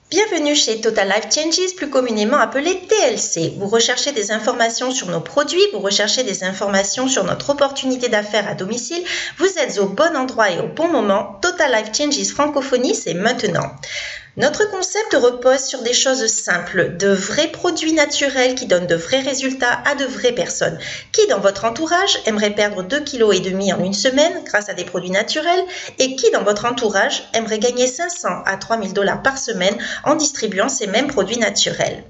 Bienvenue chez Total Life Changes, plus communément appelé TLC. Vous recherchez des informations sur nos produits, vous recherchez des informations sur notre opportunité d'affaires à domicile. Vous êtes au bon endroit et au bon moment. Total Life Changes francophonie, c'est maintenant. Notre concept repose sur des choses simples, de vrais produits naturels qui donnent de vrais résultats à de vraies personnes. Qui dans votre entourage aimerait perdre 2,5 kg en une semaine grâce à des produits naturels et qui dans votre entourage aimerait gagner 500 à 3000 $ par semaine en distribuant ces mêmes produits naturels.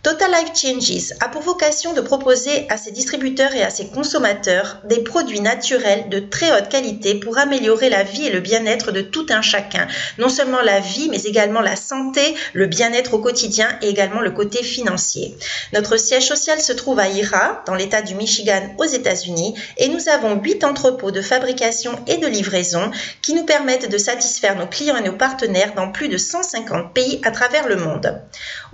Total Life Changes a pour vocation de proposer à ses distributeurs et à ses consommateurs des produits naturels de très haute qualité pour améliorer la vie et le bien-être de tout un chacun. Non seulement la vie, mais également la santé, le bien-être au quotidien et également le côté financier. Notre siège social se trouve à Ira, dans l'État du Michigan aux États-Unis, et nous avons 8 entrepôts de fabrication et de livraison qui nous permettent de satisfaire nos clients et nos partenaires dans plus de 150 pays à travers le monde.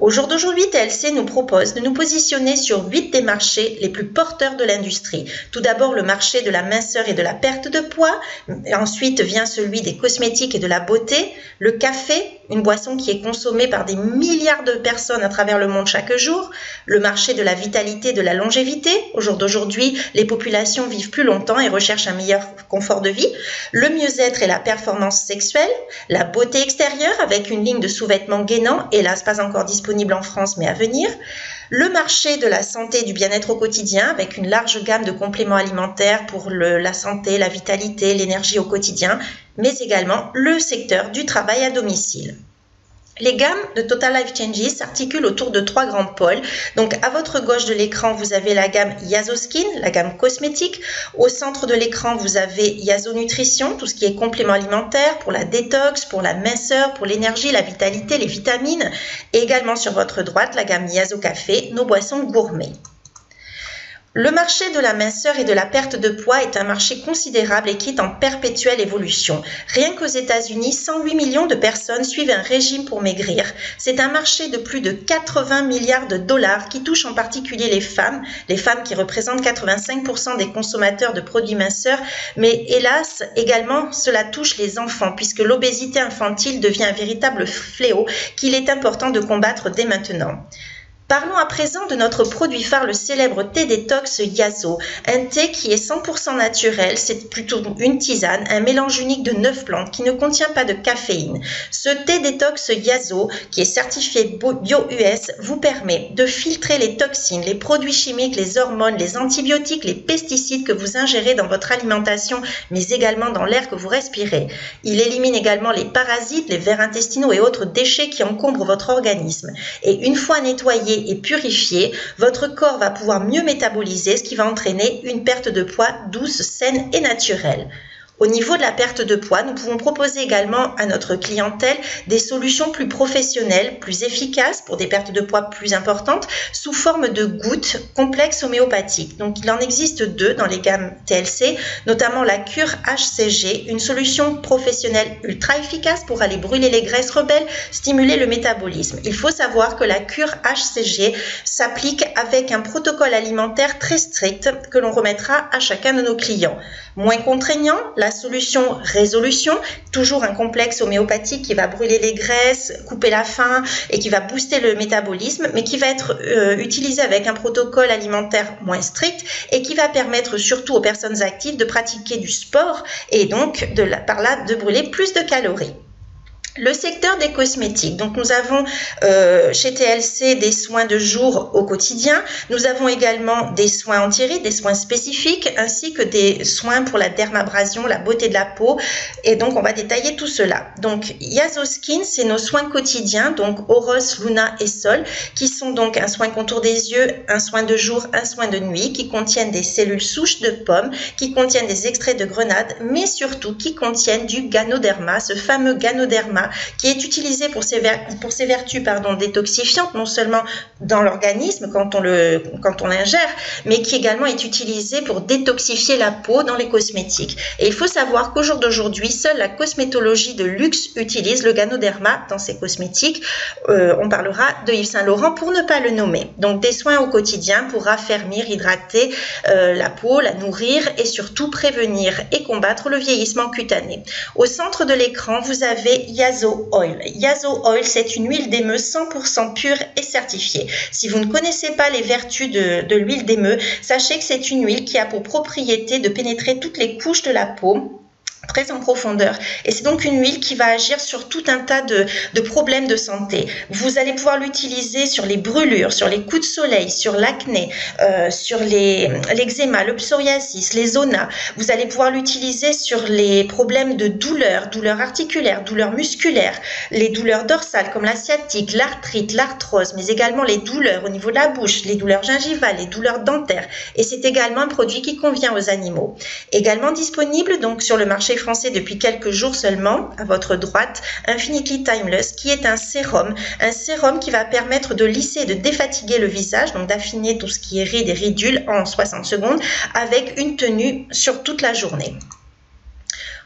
Au jour d'aujourd'hui, TLC nous propose de nous positionner sur 8 des marchés les plus porteurs de l'industrie. Tout d'abord, le marché de la minceur et de la perte de poids. Ensuite vient celui des cosmétiques et de la beauté, le café, une boisson qui est consommée par des milliards de personnes à travers le monde chaque jour, le marché de la vitalité et de la longévité. Au jour d'aujourd'hui, les populations vivent plus longtemps et recherchent un meilleur confort de vie, le mieux-être et la performance sexuelle, la beauté extérieure avec une ligne de sous-vêtements gainants, hélas pas encore disponible en France mais à venir, le marché de la santé et du bien-être au quotidien avec une large gamme de compléments alimentaires pour la santé, la vitalité, l'énergie au quotidien, mais également le secteur du travail à domicile. Les gammes de Total Life Changes s'articulent autour de 3 grands pôles. Donc à votre gauche de l'écran, vous avez la gamme Yaso Skin, la gamme cosmétique. Au centre de l'écran, vous avez Yaso Nutrition, tout ce qui est complément alimentaire pour la détox, pour la minceur, pour l'énergie, la vitalité, les vitamines. Et également sur votre droite, la gamme Yaso Café, nos boissons gourmets. Le marché de la minceur et de la perte de poids est un marché considérable et qui est en perpétuelle évolution. Rien qu'aux États-Unis, 108 millions de personnes suivent un régime pour maigrir. C'est un marché de plus de 80 milliards de dollars qui touche en particulier les femmes qui représentent 85% des consommateurs de produits minceurs, mais hélas, également, cela touche les enfants puisque l'obésité infantile devient un véritable fléau qu'il est important de combattre dès maintenant. Parlons à présent de notre produit phare, le célèbre thé détox Yaso. Un thé qui est 100% naturel, c'est plutôt une tisane, un mélange unique de 9 plantes qui ne contient pas de caféine. Ce thé détox Yaso, qui est certifié Bio-US, vous permet de filtrer les toxines, les produits chimiques, les hormones, les antibiotiques, les pesticides que vous ingérez dans votre alimentation, mais également dans l'air que vous respirez. Il élimine également les parasites, les vers intestinaux et autres déchets qui encombrent votre organisme. Et une fois nettoyé et purifié, votre corps va pouvoir mieux métaboliser, ce qui va entraîner une perte de poids douce, saine et naturelle. Au niveau de la perte de poids, nous pouvons proposer également à notre clientèle des solutions plus professionnelles, plus efficaces pour des pertes de poids plus importantes sous forme de gouttes complexes homéopathiques. Donc il en existe 2 dans les gammes TLC, notamment la cure HCG, une solution professionnelle ultra efficace pour aller brûler les graisses rebelles, stimuler le métabolisme. Il faut savoir que la cure HCG s'applique avec un protocole alimentaire très strict que l'on remettra à chacun de nos clients. Moins contraignant, la solution résolution, toujours un complexe homéopathique qui va brûler les graisses, couper la faim et qui va booster le métabolisme, mais qui va être utilisé avec un protocole alimentaire moins strict et qui va permettre surtout aux personnes actives de pratiquer du sport et donc par là de brûler plus de calories. Le secteur des cosmétiques. Donc nous avons chez TLC des soins de jour au quotidien. Nous avons également des soins anti-rides, des soins spécifiques, ainsi que des soins pour la dermabrasion, la beauté de la peau. Et donc on va détailler tout cela. Donc Yaso Skin, c'est nos soins quotidiens, donc Oros, Luna et Sol, qui sont donc un soin contour des yeux, un soin de jour, un soin de nuit, qui contiennent des cellules souches de pommes, qui contiennent des extraits de grenade, mais surtout qui contiennent du Ganoderma, ce fameux Ganoderma qui est utilisé pour ses vertus détoxifiantes, non seulement dans l'organisme quand on l'ingère, mais qui également est utilisé pour détoxifier la peau dans les cosmétiques. Et il faut savoir qu'au jour d'aujourd'hui, seule la cosmétologie de luxe utilise le Ganoderma dans ses cosmétiques. On parlera de Yves Saint Laurent pour ne pas le nommer. Donc des soins au quotidien pour raffermir, hydrater la peau, la nourrir et surtout prévenir et combattre le vieillissement cutané. Au centre de l'écran, vous avez Yaso Yazo Oil. Yazo Oil, c'est une huile d'émeu 100% pure et certifiée. Si vous ne connaissez pas les vertus de l'huile d'émeu, sachez que c'est une huile qui a pour propriété de pénétrer toutes les couches de la peau, très en profondeur, et c'est donc une huile qui va agir sur tout un tas de problèmes de santé. Vous allez pouvoir l'utiliser sur les brûlures, sur les coups de soleil, sur l'acné, sur l'eczéma, le psoriasis, les zonas. Vous allez pouvoir l'utiliser sur les problèmes de douleurs, douleurs articulaires, douleurs musculaires, les douleurs dorsales comme la sciatique, l'arthrite, l'arthrose, mais également les douleurs au niveau de la bouche, les douleurs gingivales, les douleurs dentaires, et c'est également un produit qui convient aux animaux. Également disponible donc sur le marché français depuis quelques jours seulement, à votre droite, Infinitely Timeless, qui est un sérum qui va permettre de lisser et de défatiguer le visage, donc d'affiner tout ce qui est rides et ridules en 60 secondes, avec une tenue sur toute la journée.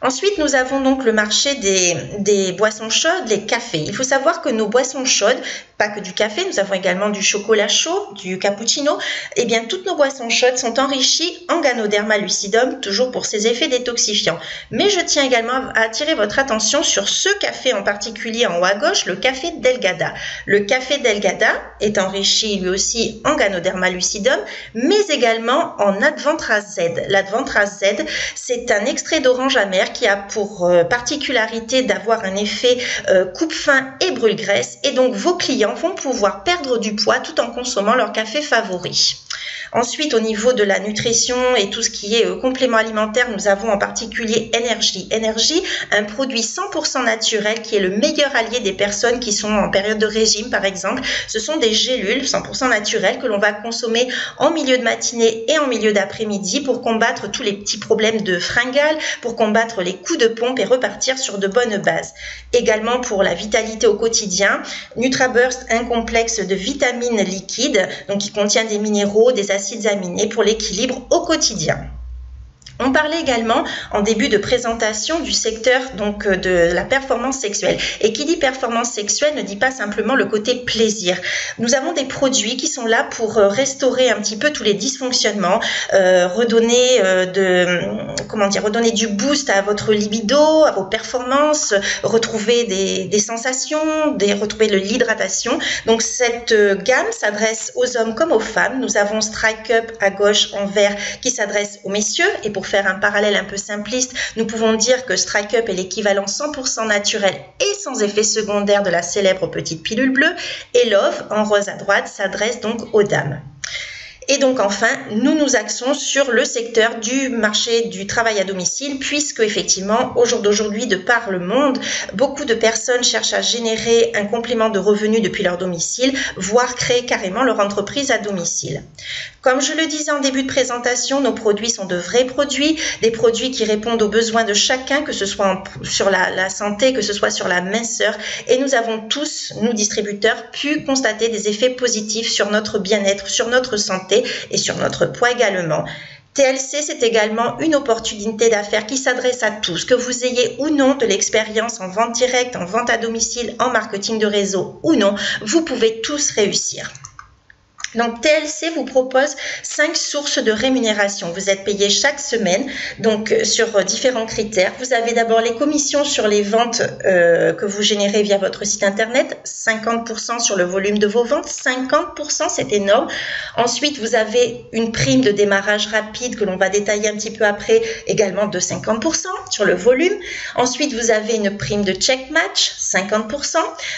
Ensuite, nous avons donc le marché des boissons chaudes, les cafés. Il faut savoir que nos boissons chaudes, pas que du café, nous avons également du chocolat chaud, du cappuccino, et bien toutes nos boissons chaudes sont enrichies en Ganoderma lucidum, toujours pour ses effets détoxifiants. Mais je tiens également à attirer votre attention sur ce café en particulier en haut à gauche, le café Delgada. Le café Delgada est enrichi lui aussi en Ganoderma lucidum, mais également en Advantraz Z. L'Advantraz Z, c'est un extrait d'orange amère qui a pour particularité d'avoir un effet coupe-faim et brûle-graisse, et donc vos clients vont pouvoir perdre du poids tout en consommant leur café favori. Ensuite, au niveau de la nutrition et tout ce qui est complément alimentaire, nous avons en particulier Énergie. Énergie, un produit 100% naturel qui est le meilleur allié des personnes qui sont en période de régime, par exemple. Ce sont des gélules 100% naturelles que l'on va consommer en milieu de matinée et en milieu d'après-midi pour combattre tous les petits problèmes de fringales, pour combattre les coups de pompe et repartir sur de bonnes bases. Également pour la vitalité au quotidien, NutraBurst, un complexe de vitamines liquides, donc qui contient des minéraux, des acides aminés pour l'équilibre au quotidien. On parlait également en début de présentation du secteur donc de la performance sexuelle. Et qui dit performance sexuelle ne dit pas simplement le côté plaisir. Nous avons des produits qui sont là pour restaurer un petit peu tous les dysfonctionnements, redonner redonner du boost à votre libido, à vos performances, retrouver des sensations, retrouver l'hydratation. Donc cette gamme s'adresse aux hommes comme aux femmes. Nous avons Strike Up à gauche en vert qui s'adresse aux messieurs, et pour faire un parallèle un peu simpliste, nous pouvons dire que Strike Up est l'équivalent 100% naturel et sans effet secondaire de la célèbre petite pilule bleue, et Love, en rose à droite, s'adresse donc aux dames. Et donc enfin, nous nous axons sur le secteur du marché du travail à domicile, puisque effectivement, au jour d'aujourd'hui, de par le monde, beaucoup de personnes cherchent à générer un complément de revenus depuis leur domicile, voire créer carrément leur entreprise à domicile. Comme je le disais en début de présentation, nos produits sont de vrais produits, des produits qui répondent aux besoins de chacun, que ce soit sur la santé, que ce soit sur la minceur, et nous avons tous, nous distributeurs, pu constater des effets positifs sur notre bien-être, sur notre santé et sur notre poids également. TLC, c'est également une opportunité d'affaires qui s'adresse à tous, que vous ayez ou non de l'expérience en vente directe, en vente à domicile, en marketing de réseau ou non, vous pouvez tous réussir. Donc TLC vous propose 5 sources de rémunération. Vous êtes payé chaque semaine, donc sur différents critères. Vous avez d'abord les commissions sur les ventes que vous générez via votre site internet, 50% sur le volume de vos ventes, 50%, c'est énorme. Ensuite, vous avez une prime de démarrage rapide que l'on va détailler un petit peu après, également de 50% sur le volume. Ensuite, vous avez une prime de check match, 50%.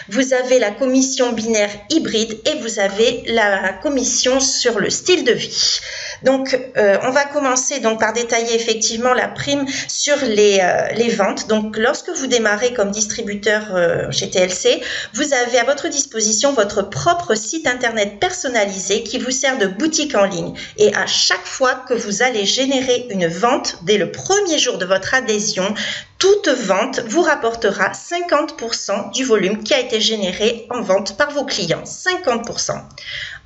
Vous avez la commission binaire hybride et vous avez la commission sur le style de vie. Donc, on va commencer donc par détailler effectivement la prime sur les ventes. Donc, lorsque vous démarrez comme distributeur chez TLC, vous avez à votre disposition votre propre site internet personnalisé qui vous sert de boutique en ligne. Et à chaque fois que vous allez générer une vente, dès le premier jour de votre adhésion, toute vente vous rapportera 50% du volume qui a été généré en vente par vos clients. 50%.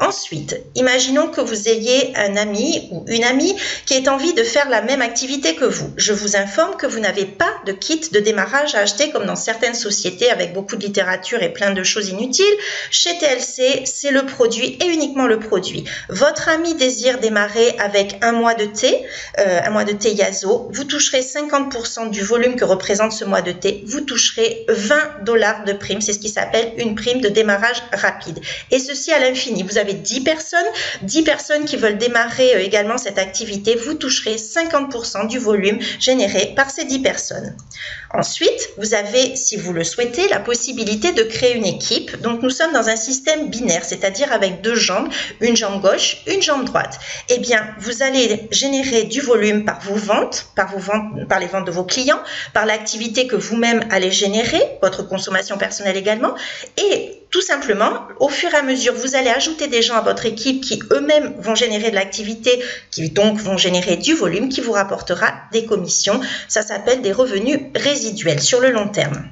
Ensuite, imaginons que vous ayez un ami ami ou une amie qui ait envie de faire la même activité que vous. Je vous informe que vous n'avez pas de kit de démarrage à acheter comme dans certaines sociétés avec beaucoup de littérature et plein de choses inutiles. Chez TLC, c'est le produit et uniquement le produit. Votre ami désire démarrer avec un mois de thé Yazo. Vous toucherez 50% du volume que représente ce mois de thé. Vous toucherez $20 de prime. C'est ce qui s'appelle une prime de démarrage rapide. Et ceci à l'infini. Vous avez 10 personnes qui veulent démarrer également cette activité. Vous toucherez 50% du volume généré par ces 10 personnes. Ensuite, vous avez, si vous le souhaitez, la possibilité de créer une équipe. Donc, nous sommes dans un système binaire, c'est-à-dire avec deux jambes, une jambe gauche, une jambe droite. Eh bien, vous allez générer du volume par vos ventes, par les ventes de vos clients, par l'activité que vous-même allez générer, votre consommation personnelle également, et tout simplement, au fur et à mesure, vous allez ajouter des gens à votre équipe qui eux-mêmes vont générer de l'activité, qui donc vont générer du volume, qui vous rapportera des commissions. Ça s'appelle des revenus résiduels sur le long terme.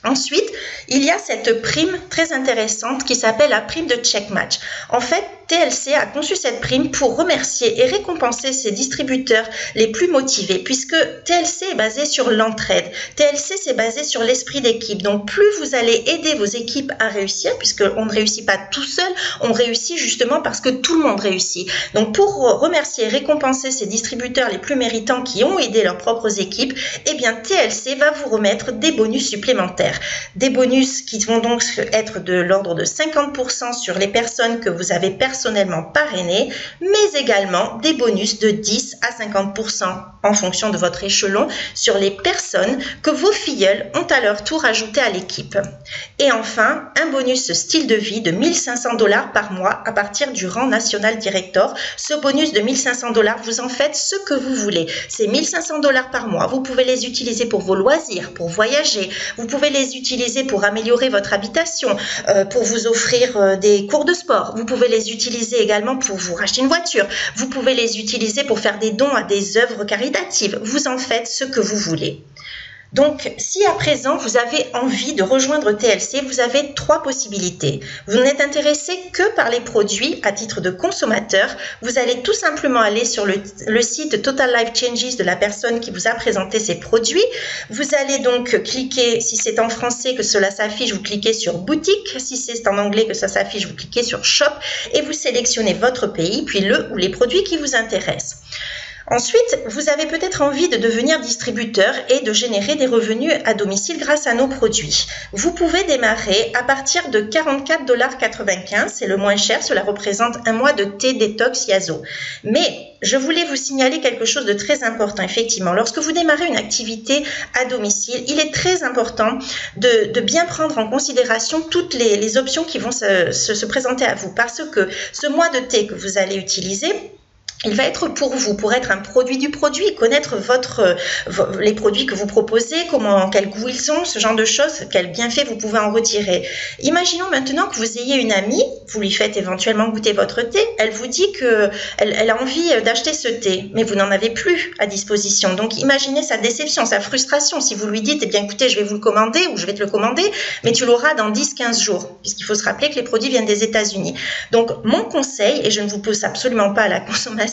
Ensuite, il y a cette prime très intéressante qui s'appelle la prime de check match. En fait, TLC a conçu cette prime pour remercier et récompenser ses distributeurs les plus motivés, puisque TLC est basé sur l'entraide. TLC, c'est basé sur l'esprit d'équipe. Donc, plus vous allez aider vos équipes à réussir, puisqu'on ne réussit pas tout seul, on réussit justement parce que tout le monde réussit. Donc, pour remercier et récompenser ces distributeurs les plus méritants qui ont aidé leurs propres équipes, eh bien, TLC va vous remettre des bonus supplémentaires. Des bonus qui vont donc être de l'ordre de 50% sur les personnes que vous avez personnellement parrainées, mais également des bonus de 10 à 50% en fonction de votre échelon sur les personnes que vos filleuls ont à leur tour ajoutées à l'équipe. Et enfin, un bonus style de vie de $1500 par mois à partir du rang national director. Ce bonus de $1500, vous en faites ce que vous voulez. C'est $1500 par mois. Vous pouvez les utiliser pour vos loisirs, pour voyager. Vous pouvez les utiliser pour améliorer votre habitation, pour vous offrir des cours de sport. Vous pouvez les utiliser également pour vous racheter une voiture. Vous pouvez les utiliser pour faire des dons à des œuvres caritatives. Vous en faites ce que vous voulez. Donc, si à présent vous avez envie de rejoindre TLC, vous avez trois possibilités. Vous n'êtes intéressé que par les produits à titre de consommateur. Vous allez tout simplement aller sur le site Total Life Changes de la personne qui vous a présenté ces produits. Vous allez donc cliquer, si c'est en français que cela s'affiche, vous cliquez sur boutique. Si c'est en anglais que ça s'affiche, vous cliquez sur shop et vous sélectionnez votre pays, puis le ou les produits qui vous intéressent. Ensuite, vous avez peut-être envie de devenir distributeur et de générer des revenus à domicile grâce à nos produits. Vous pouvez démarrer à partir de $44,95, c'est le moins cher, cela représente un mois de thé détox Yazo. Mais je voulais vous signaler quelque chose de très important, effectivement. Lorsque vous démarrez une activité à domicile, il est très important de bien prendre en considération toutes les options qui vont se présenter à vous, parce que ce mois de thé que vous allez utiliser, il va être pour vous, pour être un produit du produit, connaître les produits que vous proposez, quel goût ils ont, ce genre de choses, quels bienfaits vous pouvez en retirer. Imaginons maintenant que vous ayez une amie, vous lui faites éventuellement goûter votre thé, elle vous dit qu'elle a envie d'acheter ce thé, mais vous n'en avez plus à disposition. Donc imaginez sa déception, sa frustration si vous lui dites, eh bien écoutez, je vais vous le commander ou je vais te le commander, mais tu l'auras dans 10-15 jours, puisqu'il faut se rappeler que les produits viennent des États-Unis. Donc mon conseil, et je ne vous pousse absolument pas à la consommation,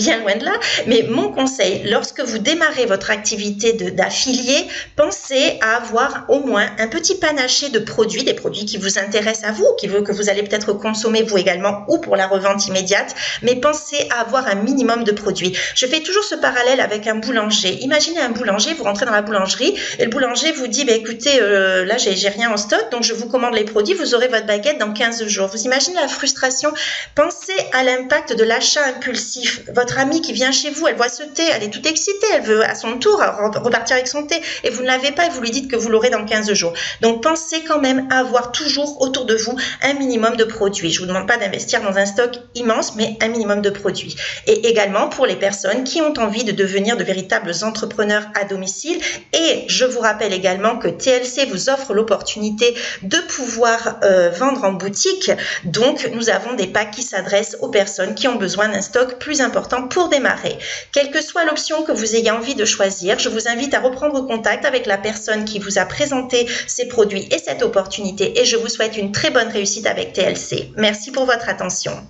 bien loin de là, mais mon conseil, lorsque vous démarrez votre activité d'affilié, pensez à avoir au moins un petit panaché de produits, des produits qui vous intéressent à vous, que vous allez peut-être consommer vous également ou pour la revente immédiate, mais pensez à avoir un minimum de produits. Je fais toujours ce parallèle avec un boulanger. Imaginez un boulanger, vous rentrez dans la boulangerie et le boulanger vous dit, bah, écoutez, là j'ai rien en stock, donc je vous commande les produits, vous aurez votre baguette dans 15 jours. Vous imaginez la frustration? Pensez à l'impact de l'achat impulsif. Votre amie qui vient chez vous, elle voit ce thé, elle est toute excitée, elle veut à son tour repartir avec son thé et vous ne l'avez pas et vous lui dites que vous l'aurez dans 15 jours. Donc pensez quand même à avoir toujours autour de vous un minimum de produits. Je ne vous demande pas d'investir dans un stock immense, mais un minimum de produits. Et également pour les personnes qui ont envie de devenir de véritables entrepreneurs à domicile. Et je vous rappelle également que TLC vous offre l'opportunité de pouvoir vendre en boutique. Donc nous avons des packs qui s'adressent aux personnes qui ont besoin d'un stock plus important pour démarrer. Quelle que soit l'option que vous ayez envie de choisir, je vous invite à reprendre contact avec la personne qui vous a présenté ces produits et cette opportunité et je vous souhaite une très bonne réussite avec TLC. Merci pour votre attention.